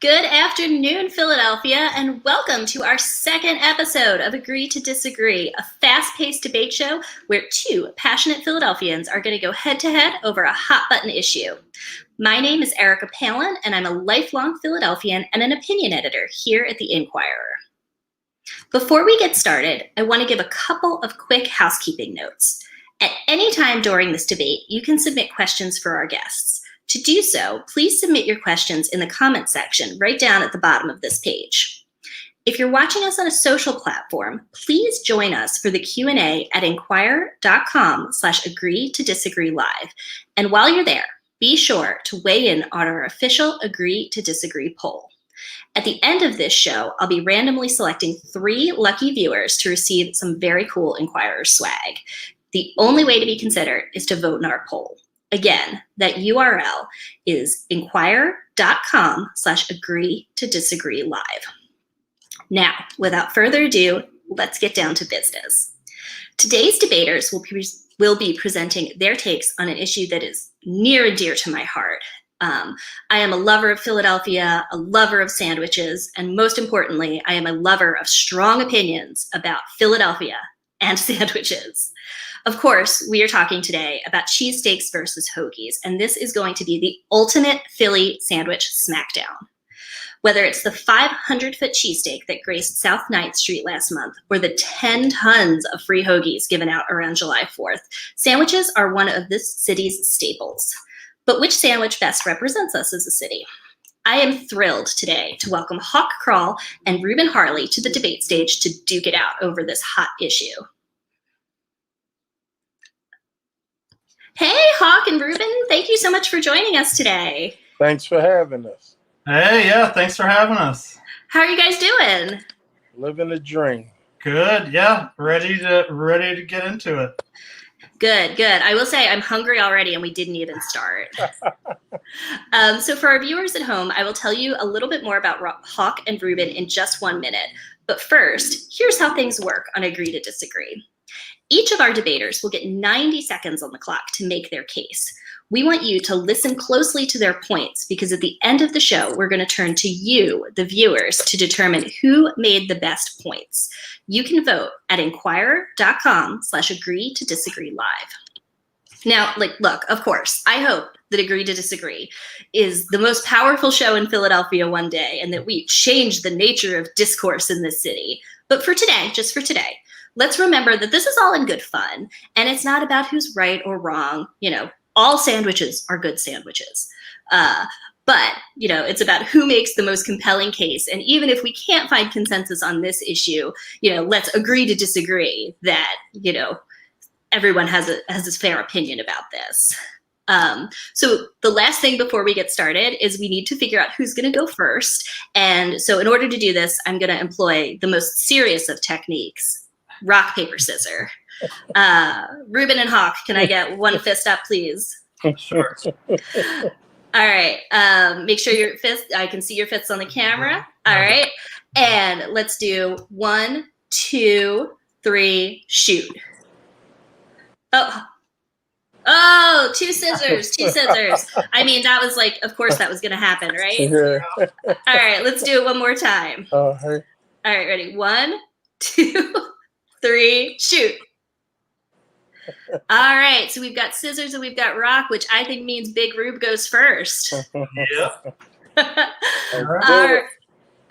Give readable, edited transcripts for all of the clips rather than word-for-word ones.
Good afternoon, Philadelphia, and welcome to our second episode of Agree to Disagree, a fast-paced debate show where two passionate Philadelphians are going to go head-to-head over a hot-button issue. My name is Erica Palan, and I'm a lifelong Philadelphian and an opinion editor here at the Inquirer. Before we get started, I want to give a couple of quick housekeeping notes. At any time during this debate, you can submit questions for our guests. To do so, please submit your questions in the comments section right down at the bottom of this page. If you're watching us on a social platform, please join us for the Q&A at inquirer.com/agree to disagree live. And while you're there, be sure to weigh in on our official Agree to Disagree poll. At the end of this show, I'll be randomly selecting 3 lucky viewers to receive some very cool Inquirer swag. The only way to be considered is to vote in our poll. Again, that URL is inquirer.com/agree to disagree live. Now, without further ado, let's get down to business. Today's debaters will be presenting their takes on an issue that is near and dear to my heart. I am a lover of Philadelphia, a lover of sandwiches, and most importantly, I am a lover of strong opinions about Philadelphia and sandwiches. Of course, we are talking today about cheesesteaks versus hoagies, and this is going to be the ultimate Philly sandwich smackdown. Whether it's the 500-foot cheesesteak that graced South 9th Street last month, or the 10 tons of free hoagies given out around July 4th, sandwiches are one of this city's staples. But which sandwich best represents us as a city? I am thrilled today to welcome Krall and Reuben Harley to the debate stage to duke it out over this hot issue. Hey, Hawk and Reuben, thank you so much for joining us today. Thanks for having us. Hey, yeah, thanks for having us. How are you guys doing? Living the dream. Good, yeah, ready to get into it. Good. I will say I'm hungry already, and we didn't even start. So for our viewers at home, I will tell you a little bit more about Hawk and Reuben in just 1 minute. But first, here's how things work on Agree to Disagree. Each of our debaters will get 90 seconds on the clock to make their case. We want you to listen closely to their points because at the end of the show, we're going to turn to you, the viewers, to determine who made the best points. You can vote at inquirer.com/agree to disagree live. Now, look, of course, I hope that Agree to Disagree is the most powerful show in Philadelphia one day and that we change the nature of discourse in this city. But for today, just for today, let's remember that this is all in good fun, and it's not about who's right or wrong. All sandwiches are good sandwiches. But, it's about who makes the most compelling case. And even if we can't find consensus on this issue, let's agree to disagree that, everyone has a fair opinion about this. So the last thing before we get started is we need to figure out who's going to go first. And so in order to do this, I'm going to employ the most serious of techniques. Rock, paper, scissors. Reuben and Hawk, can I get one fist up, please? Sure. All right. Make sure your fist, I can see your fists on the camera. All right. And let's do 1, 2, 3, shoot. Oh, two scissors. I mean, that was of course that was going to happen, right? Yeah. All right. Let's do it one more time. Hey. All right. Ready? 1, 2, 3, shoot. All right, so we've got scissors and we've got rock, which I think means Big Rube goes first. Yep.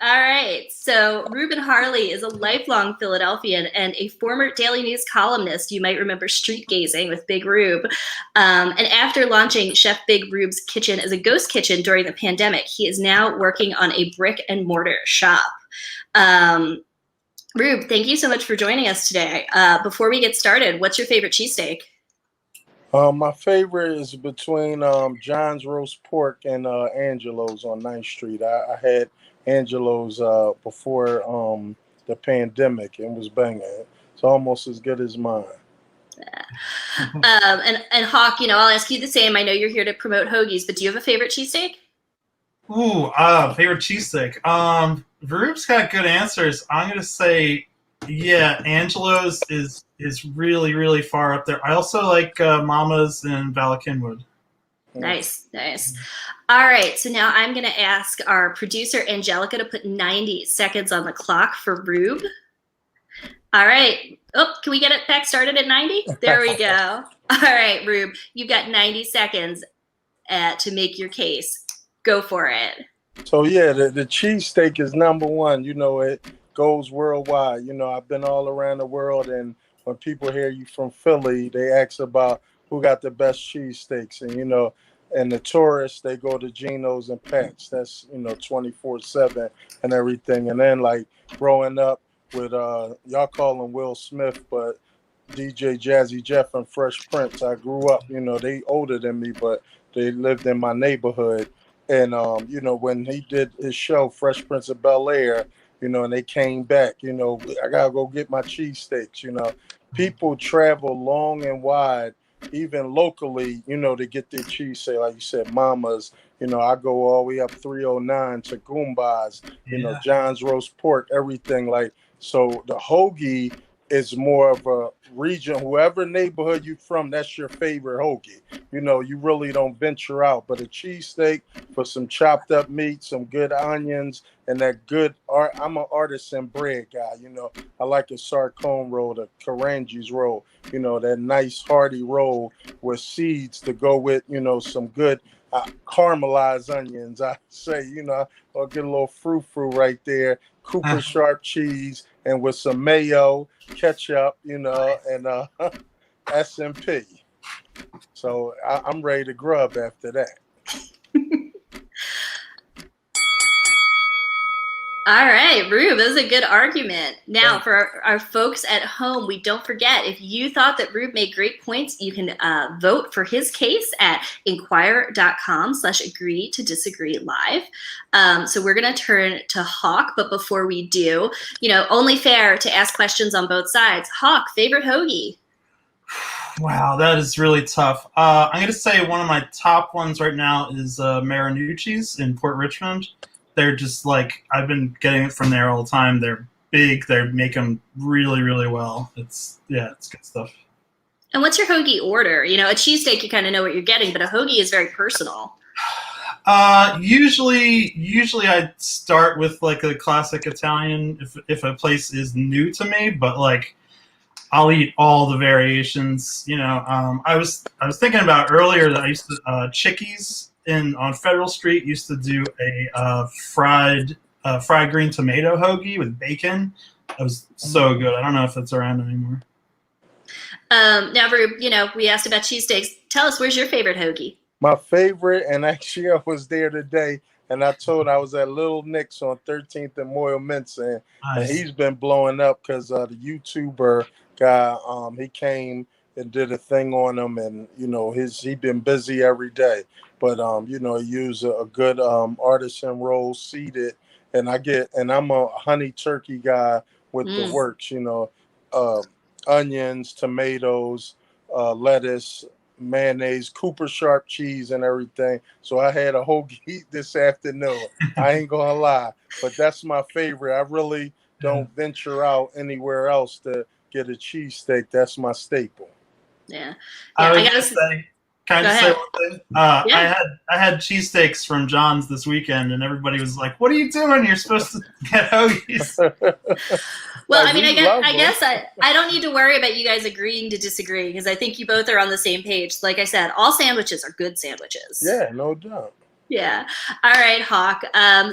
All right, so Reuben Harley is a lifelong Philadelphian and a former Daily News columnist. You might remember Street Gazing with Big Rube. And after launching Chef Big Rube's Kitchen as a ghost kitchen during the pandemic, he is now working on a brick and mortar shop. Rube, thank you so much for joining us today. Before we get started, what's your favorite cheesesteak? My favorite is between John's Roast Pork and Angelo's on 9th Street. I had Angelo's before the pandemic and was banging. It's almost as good as mine. And Hawk, I'll ask you the same. I know you're here to promote hoagies, but do you have a favorite cheesesteak? Ooh, favorite cheesesteak. Rube's got good answers. I'm gonna say, yeah, Angelo's is really, really far up there. I also like Mama's and Val Kinwood. Nice, nice. All right, so now I'm going to ask our producer, Angelica, to put 90 seconds on the clock for Rube. All right. Oh, can we get it back started at 90? There we go. All right, Rube, you've got 90 seconds to make your case. Go for it. So yeah, the cheesesteak is number one. You know, it goes worldwide. You know, I've been all around the world, and when people hear you from Philly, they ask about who got the best cheesesteaks. And, you know, and the tourists, they go to Geno's and Pat's. That's, you know, 24/7 and everything. And then, like, growing up with, y'all call him Will Smith, but DJ Jazzy Jeff and Fresh Prince, I grew up, you know, they older than me, but they lived in my neighborhood. And, you know, when he did his show, Fresh Prince of Bel-Air, you know, and they came back, you know, I got to go get my cheesesteaks, you know. People travel long and wide, even locally, you know, to get their cheesesteak. Like you said, Mama's, you know, I go all the way up 309 to Goombas, you know, John's Roast Pork, everything. Like, so the hoagie is more of a region, whoever neighborhood you from, that's your favorite hoagie. You know, you really don't venture out. But a cheesesteak for some chopped up meat, some good onions, and that good art. I'm an artisan bread guy, you know. I like a sarcone roll, the Karangi's roll, you know, that nice hearty roll with seeds to go with, you know, some good caramelized onions. I say, you know, I'll get a little frou-frou right there, Cooper Sharp cheese, and with some mayo, ketchup, you know, and S&P. So I'm ready to grub after that. All right, Rube, that was a good argument. Now, for our folks at home, don't forget, if you thought that Rube made great points, you can vote for his case at inquirer.com/agree to disagree live. So we're going to turn to Hawk, but before we do, you know, only fair to ask questions on both sides. Hawk, favorite hoagie? Wow, that is really tough. I'm going to say one of my top ones right now is Marinucci's in Port Richmond. They're just like, I've been getting it from there all the time. They're big. They make them really, really well. It's good stuff. And what's your hoagie order? You know, a cheesesteak, you kind of know what you're getting, but a hoagie is very personal. Usually I start with like a classic Italian if a place is new to me, but like I'll eat all the variations. You know, I was thinking about earlier that I used to Chickies on Federal Street used to do a fried green tomato hoagie with bacon. That was so good. I don't know if it's around anymore. Now, Rube, you know, we asked about cheesesteaks. Tell us, where's your favorite hoagie? My favorite, and actually I was there today, and I was at Little Nick's on 13th and Moyle Minson, and he's been blowing up because the YouTuber guy, he came and did a thing on him, and you know he been busy every day, but you know, he used a good artisan roll, seeded, and I'm a honey turkey guy with the works, you know, onions, tomatoes, lettuce, mayonnaise, Cooper Sharp cheese, and everything. So I had a hoagie this afternoon. I ain't gonna lie, but that's my favorite. I really don't venture out anywhere else to get a cheesesteak. That's my staple. Yeah. I gotta say, can I just say one thing? I had cheesesteaks from John's this weekend, and everybody was like, "What are you doing? You're supposed to get hoagies." Well, I mean, I guess I don't need to worry about you guys agreeing to disagree because I think you both are on the same page. Like I said, all sandwiches are good sandwiches. Yeah, no doubt. Yeah. All right, Hawk.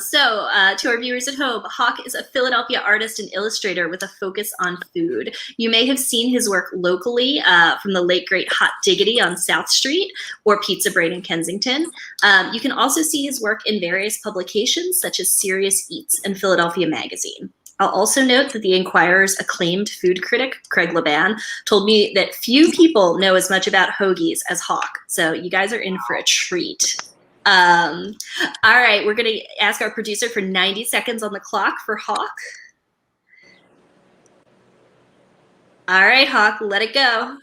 So to our viewers at home, Hawk is a Philadelphia artist and illustrator with a focus on food. You may have seen his work locally from the late great Hot Diggity on South Street or Pizza Brain in Kensington. You can also see his work in various publications such as Serious Eats and Philadelphia Magazine. I'll also note that the Inquirer's acclaimed food critic, Craig Laban, told me that few people know as much about hoagies as Hawk. So you guys are in for a treat. All right, we're going to ask our producer for 90 seconds on the clock for Hawk. All right, Hawk, let it go.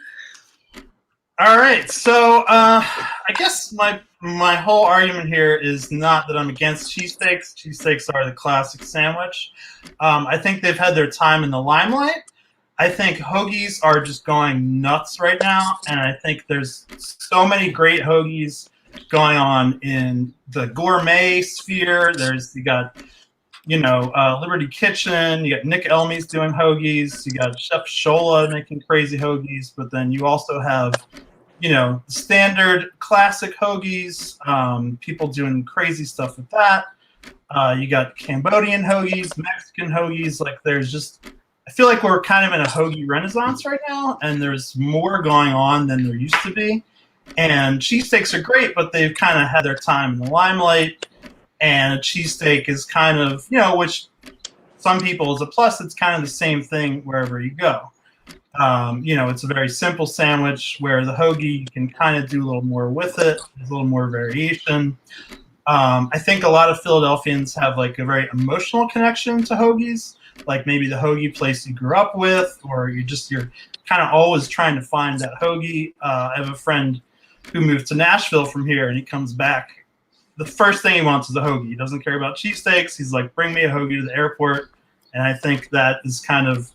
All right, so I guess my whole argument here is not that I'm against cheesesteaks. Cheesesteaks are the classic sandwich. I think they've had their time in the limelight. I think hoagies are just going nuts right now, and I think there's so many great hoagies. going on in the gourmet sphere. You got Liberty Kitchen. You got Nick Elmy's doing hoagies. You got Chef Shola making crazy hoagies. But then you also have standard classic hoagies. People doing crazy stuff with that. You got Cambodian hoagies, Mexican hoagies. Like I feel like we're kind of in a hoagie renaissance right now, and there's more going on than there used to be. And cheesesteaks are great, but they've kind of had their time in the limelight. And a cheesesteak is kind of, which some people is a plus. It's kind of the same thing wherever you go. It's a very simple sandwich where the hoagie, you can kind of do a little more with it. There's a little more variation. I think a lot of Philadelphians have like a very emotional connection to hoagies, like maybe the hoagie place you grew up with, or you're kind of always trying to find that hoagie. I have a friend who moved to Nashville from here, and he comes back. The first thing he wants is a hoagie. He doesn't care about cheesesteaks. He's like, bring me a hoagie to the airport. And I think that is kind of,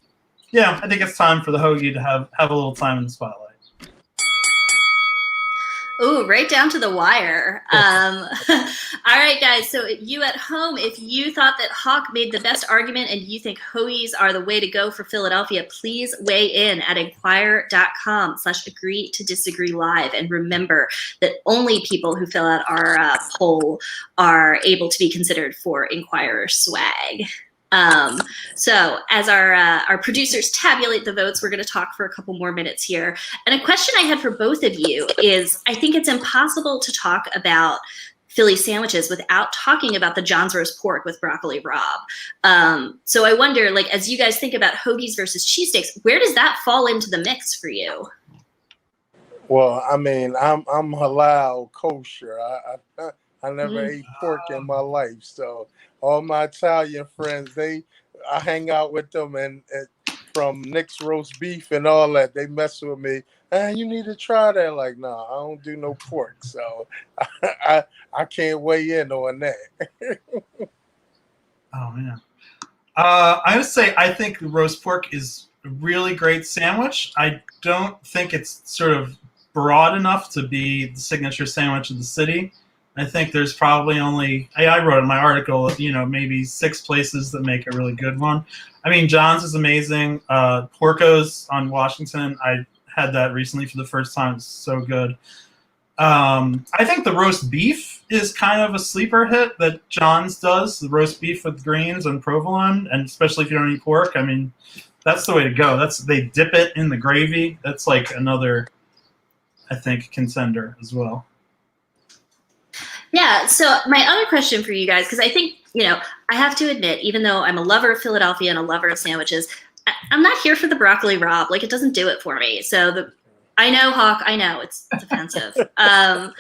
I think it's time for the hoagie to have a little time in the spotlight. Oh, right down to the wire. All right, guys. So you at home, if you thought that Hawk made the best argument and you think hoagies are the way to go for Philadelphia, please weigh in at inquirer.com/agree to disagree live. And remember that only people who fill out our poll are able to be considered for Inquirer swag. So as our producers tabulate the votes, we're going to talk for a couple more minutes here. And a question I had for both of you is, I think it's impossible to talk about Philly sandwiches without talking about the John's roast pork with broccoli rabe. So I wonder, like, as you guys think about hoagies versus cheesesteaks, where does that fall into the mix for you? Well, I mean, I'm halal kosher. I never ate pork in my life, so all my Italian friends, I hang out with them, and from Nick's roast beef and all that, they mess with me. You need to try that. Like, no, I don't do no pork, so I can't weigh in on that. Oh man, I would say I think the roast pork is a really great sandwich. I don't think it's sort of broad enough to be the signature sandwich of the city. I think there's probably only, I wrote in my article, maybe 6 places that make a really good one. I mean, John's is amazing. Porco's on Washington, I had that recently for the first time. It's so good. I think the roast beef is kind of a sleeper hit that John's does, the roast beef with greens and provolone, and especially if you don't eat pork. I mean, that's the way to go. They dip it in the gravy. That's like another, I think, contender as well. Yeah, so my other question for you guys, because I think, I have to admit, even though I'm a lover of Philadelphia and a lover of sandwiches, I'm not here for the broccoli rabe. Like, it doesn't do it for me. So I know, Hawk, I know, it's offensive. But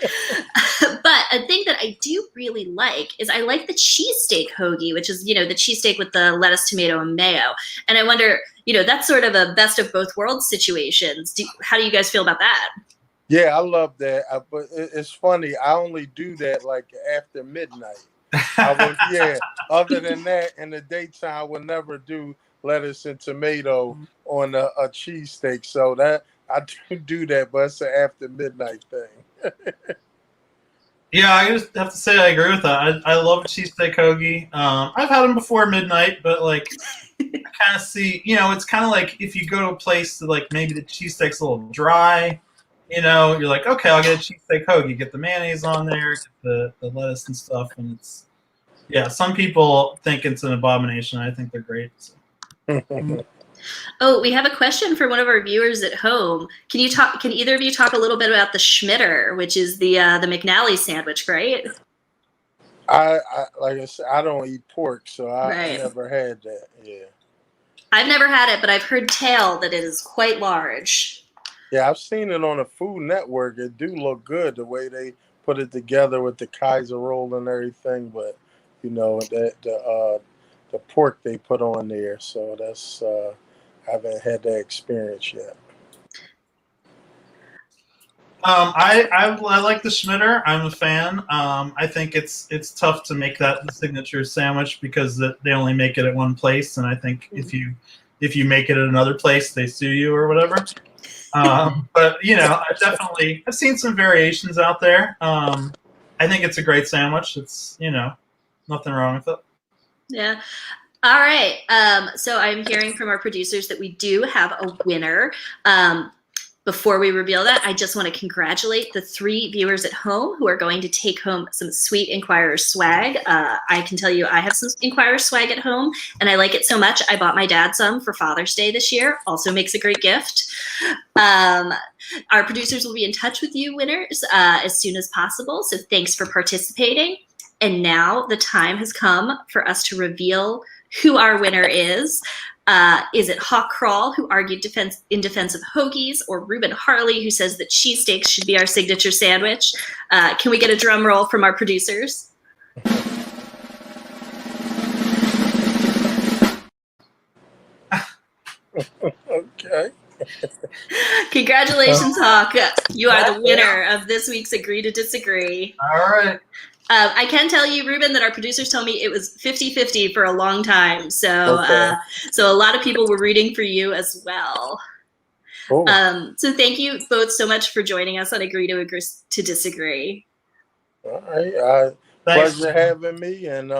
a thing that I do really like is I like the cheesesteak hoagie, which is, the cheesesteak with the lettuce, tomato, and mayo. And I wonder, that's sort of a best of both worlds situations. How do you guys feel about that? Yeah, I love that. But it's funny. I only do that like after midnight. Other than that, in the daytime, I would never do lettuce and tomato on a cheesesteak. So that I do that, but it's an after midnight thing. Yeah, I just have to say I agree with that. I love a cheesesteak hoagie. I've had them before midnight, but like I kind of see, it's kind of like if you go to a place that like maybe the cheesesteak's a little dry. You're like, okay, I'll get a cheesesteak hoagie, get the mayonnaise on there, get the lettuce and stuff, and some people think it's an abomination. I think they're great. So. Oh, we have a question for one of our viewers at home. Can either of you talk a little bit about the Schmitter, which is the McNally sandwich, right? I like I said, I don't eat pork, so I never had that. Yeah. I've never had it, but I've heard tell that it is quite large. Yeah, I've seen it on the Food Network. It do look good the way they put it together with the Kaiser roll and everything, but the pork they put on there. So that's I haven't had that experience yet. I like the Schmitter. I'm a fan. I think it's tough to make that the signature sandwich because they only make it at one place, and I think if you make it at another place, they sue you or whatever. But I've seen some variations out there. I think it's a great sandwich. It's nothing wrong with it. Yeah. All right. So I'm hearing from our producers that we do have a winner. Before we reveal that, I just want to congratulate the 3 viewers at home who are going to take home some sweet Inquirer swag. I can tell you I have some Inquirer swag at home, and I like it so much I bought my dad some for Father's Day this year. Also makes a great gift. Our producers will be in touch with you winners as soon as possible, so thanks for participating. And now the time has come for us to reveal who our winner is. Is it Krall, who argued in defense of hoagies, or Reuben Harley, who says that cheesesteaks should be our signature sandwich? Can we get a drum roll from our producers? Okay. Congratulations, Hawk. You are the winner of this week's Agree to Disagree. All right. I can tell you, Reuben, that our producers told me it was 50-50 for a long time. So so a lot of people were rooting for you as well. Cool. So thank you both so much for joining us on Agree to Disagree. All right. Pleasure having me. And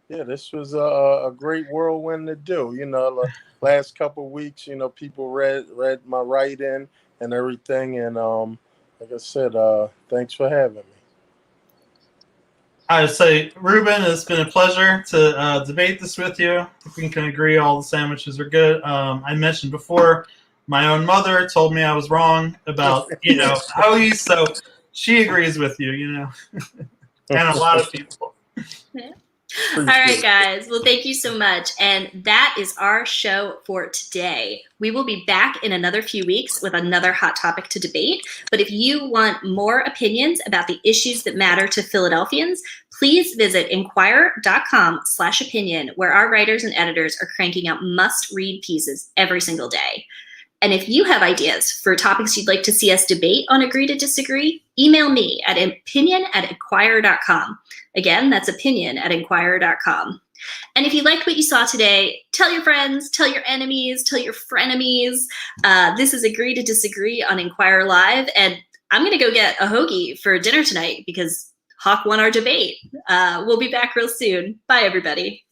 this was a great whirlwind to do. The last couple of weeks, people read my write-in and everything. And like I said, thanks for having me. I would say, Reuben, it's been a pleasure to debate this with you. I think we can agree all the sandwiches are good. I mentioned before, my own mother told me I was wrong about, hoagies, so she agrees with you, and a lot of people. All right, guys. Well, thank you so much. And that is our show for today. We will be back in another few weeks with another hot topic to debate. But if you want more opinions about the issues that matter to Philadelphians, please visit inquirer.com/opinion, where our writers and editors are cranking out must-read pieces every single day. And if you have ideas for topics you'd like to see us debate on Agree to Disagree, email me at opinion@inquirer.com. Again, that's opinion@inquirer.com. And if you liked what you saw today, tell your friends, tell your enemies, tell your frenemies. This is Agree to Disagree on Inquirer Live. And I'm going to go get a hoagie for dinner tonight because Hawk won our debate. We'll be back real soon. Bye, everybody.